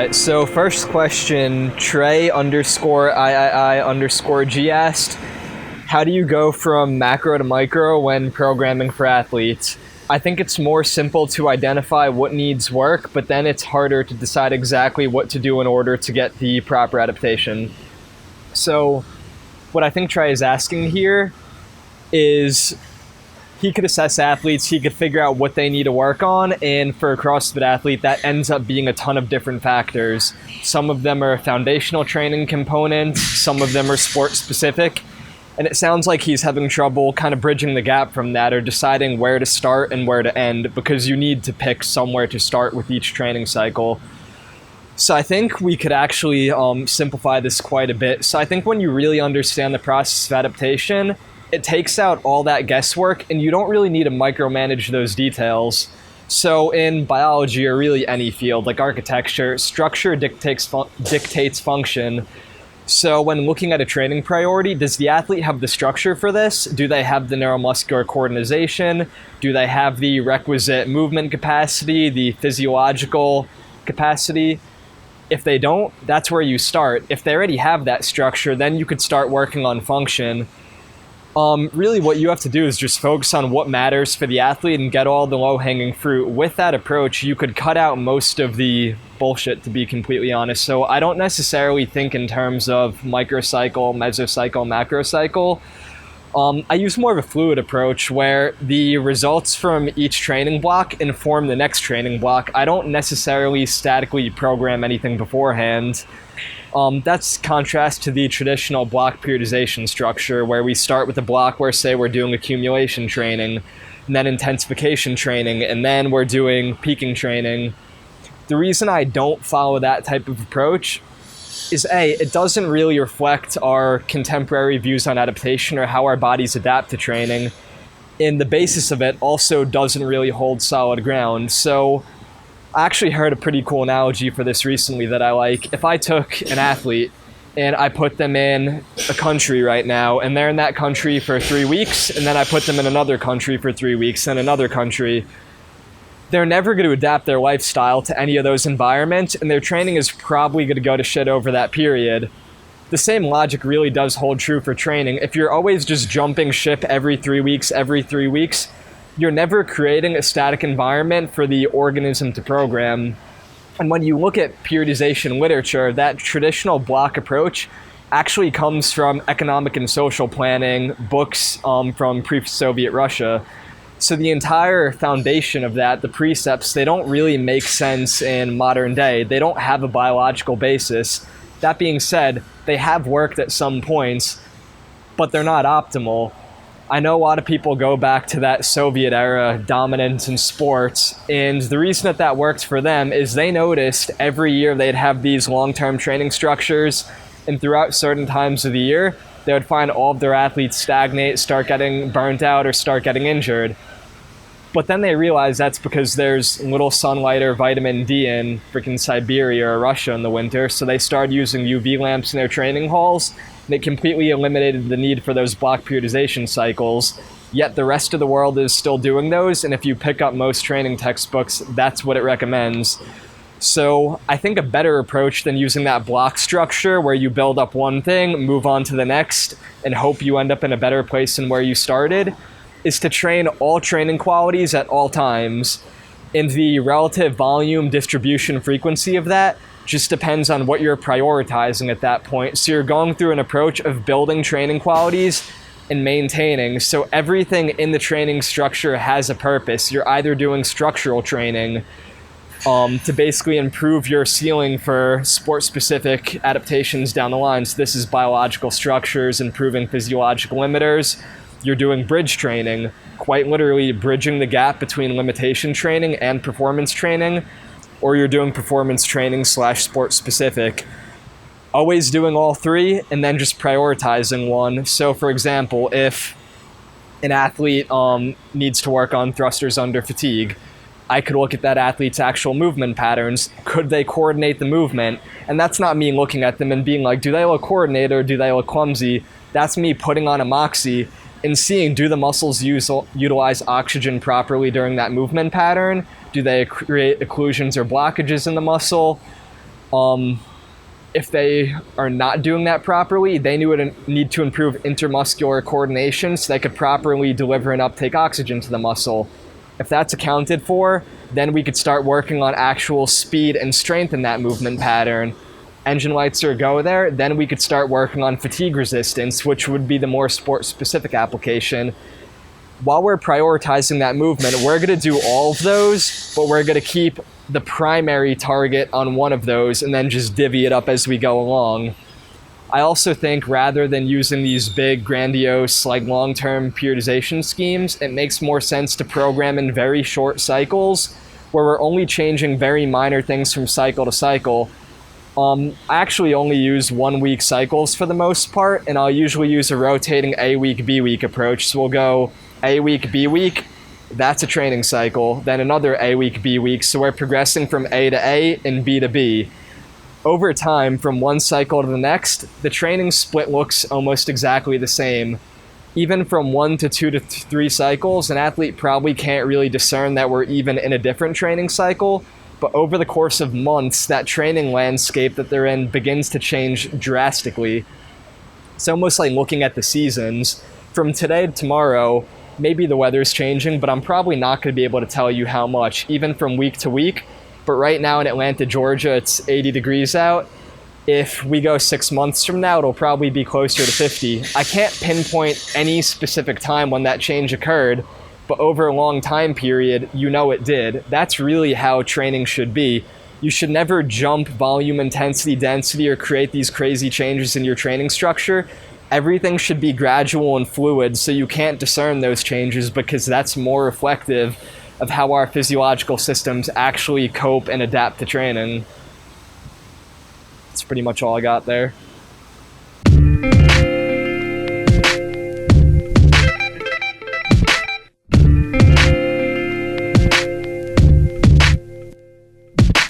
right, so first question, Trey underscore III underscore G asked, how do you go from macro to micro when programming for athletes? I think it's more simple to identify what needs work, but then it's harder to decide exactly what to do in order to get the proper adaptation. So what I think Trey is asking here is he could assess athletes, he could figure out what they need to work on, and for a CrossFit athlete, that ends up being a ton of different factors. Some of them are foundational training components, some of them are sport-specific, and it sounds like he's having trouble kind of bridging the gap from that or deciding where to start and where to end, because you need to pick somewhere to start with each training cycle. So I think we could actually simplify this quite a bit. So I think when you really understand the process of adaptation, it takes out all that guesswork, and you don't really need to micromanage those details. So in biology, or really any field like architecture, structure dictates function. So when looking at a training priority, does the athlete have the structure for this? Do they have the neuromuscular coordination? Do they have the requisite movement capacity, the physiological capacity? If they don't, that's where you start. If they already have that structure, then you could start working on function. Really what you have to do is just focus on what matters for the athlete and get all the low-hanging fruit. With that approach, you could cut out most of the bullshit, to be completely honest. So I don't necessarily think in terms of microcycle, mesocycle, macrocycle. I use more of a fluid approach where the results from each training block inform the next training block. I don't necessarily statically program anything beforehand. That's contrast to the traditional block periodization structure, where we start with a block where, say, we're doing accumulation training, and then intensification training, and then we're doing peaking training. The reason I don't follow that type of approach is it doesn't really reflect our contemporary views on adaptation or how our bodies adapt to training, and the basis of it also doesn't really hold solid ground. So I actually heard a pretty cool analogy for this recently that I like. If I took an athlete and I put them in a country right now, and they're in that country for 3 weeks, and then I put them in another country for 3 weeks, and another country, they're never going to adapt their lifestyle to any of those environments, and their training is probably going to go to shit over that period. The same logic really does hold true for training. If you're always just jumping ship every 3 weeks, you're never creating a static environment for the organism to program. And when you look at periodization literature, that traditional block approach actually comes from economic and social planning books from pre-Soviet Russia. So the entire foundation of that, the precepts, they don't really make sense in modern day. They don't have a biological basis. That being said, they have worked at some points, but they're not optimal. I know a lot of people go back to that Soviet era dominance in sports, and the reason that worked for them is they noticed every year they'd have these long-term training structures, and throughout certain times of the year, they would find all of their athletes stagnate, start getting burnt out, or start getting injured. But then they realized that's because there's little sunlight or vitamin D in freaking Siberia or Russia in the winter, so they started using UV lamps in their training halls, and it completely eliminated the need for those block periodization cycles. Yet the rest of the world is still doing those, and if you pick up most training textbooks, that's what it recommends. So I think a better approach than using that block structure where you build up one thing, move on to the next, and hope you end up in a better place than where you started, is to train all training qualities at all times. And the relative volume, distribution, frequency of that just depends on what you're prioritizing at that point. So you're going through an approach of building training qualities and maintaining. So everything in the training structure has a purpose. You're either doing structural training to basically improve your ceiling for sport-specific adaptations down the line. So this is biological structures, improving physiological limiters. You're doing bridge training, quite literally bridging the gap between limitation training and performance training, or you're doing performance training / sport specific. Always doing all three and then just prioritizing one. So for example, if an athlete needs to work on thrusters under fatigue, I could look at that athlete's actual movement patterns. Could they coordinate the movement? And that's not me looking at them and being like, do they look coordinated or do they look clumsy? That's me putting on a moxie and seeing, do the muscles utilize oxygen properly during that movement pattern? Do they create occlusions or blockages in the muscle? If they are not doing that properly, they would need to improve intermuscular coordination so they could properly deliver and uptake oxygen to the muscle. If that's accounted for, then we could start working on actual speed and strength in that movement pattern. Engine lights are a go there, then we could start working on fatigue resistance, which would be the more sport-specific application. While we're prioritizing that movement, we're going to do all of those, but we're going to keep the primary target on one of those and then just divvy it up as we go along. I also think rather than using these big, grandiose, like long-term periodization schemes, it makes more sense to program in very short cycles where we're only changing very minor things from cycle to cycle. I actually only use 1 week cycles for the most part, and I'll usually use a rotating A week, B week approach. So we'll go A week, B week, that's a training cycle, then another A week, B week, so we're progressing from A to A and B to B. Over time, from one cycle to the next, the training split looks almost exactly the same. Even from 1 to 2 to 3 cycles, an athlete probably can't really discern that we're even in a different training cycle, but over the course of months, that training landscape that they're in begins to change drastically. It's almost like looking at the seasons. From today to tomorrow, maybe the weather's changing, but I'm probably not going to be able to tell you how much, even from week to week. But right now in Atlanta, Georgia, it's 80 degrees out. If we go 6 months from now, it'll probably be closer to 50. I can't pinpoint any specific time when that change occurred, but over a long time period, you know it did. That's really how training should be. You should never jump volume, intensity, density, or create these crazy changes in your training structure. Everything should be gradual and fluid, so you can't discern those changes because that's more reflective of how our physiological systems actually cope and adapt to training. That's pretty much all I got there.